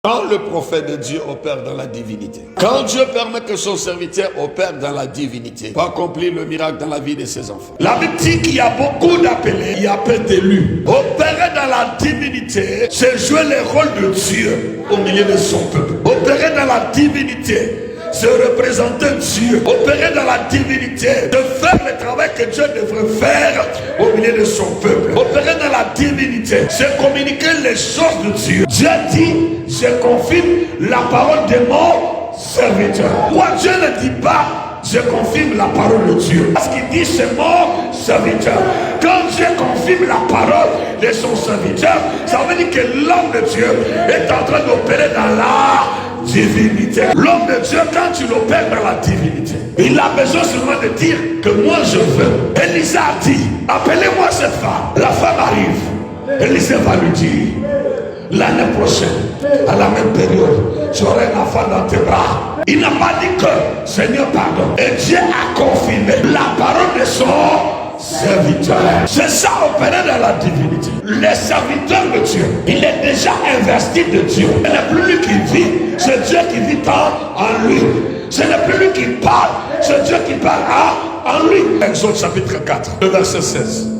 Quand le prophète de Dieu opère dans la divinité, quand Dieu permet que son serviteur opère dans la divinité pour accomplir le miracle dans la vie de ses enfants, la Bible dit qu'il y a beaucoup d'appelés, il y a peu d'élus. Opérer dans la divinité, c'est jouer le rôle de Dieu au milieu de son peuple. Opérer dans la divinité, c'est représenter Dieu. Opérer dans la divinité, de faire le travail que Dieu devrait faire au milieu de son peuple. Opérer dans la divinité, c'est communiquer les choses de Dieu. Dieu dit, je confirme la parole de mon serviteur. Moi, Dieu ne dit pas, je confirme la parole de Dieu. Parce qu'il dit, c'est mon serviteur. Quand Dieu confirme la parole de son serviteur, ça veut dire que l'homme de Dieu est en train d'opérer dans la divinité. L'homme de Dieu, quand tu l'opères dans la divinité, il a besoin seulement de dire que moi je veux. Élisa a dit, appelez-moi cette femme. La femme arrive. Élisa va lui dire, l'année prochaine, à la même période, tu auras un enfant dans tes bras. Il n'a pas dit que, Seigneur, pardon. Et Dieu a confirmé la parole de son serviteur. C'est ça, opérer dans la divinité. Le serviteur de Dieu, il est déjà investi de Dieu. Ce n'est plus lui qui vit, c'est Dieu qui vit en lui. Ce n'est plus lui qui parle, c'est Dieu qui parle en lui. Exode chapitre 4, le verset 16.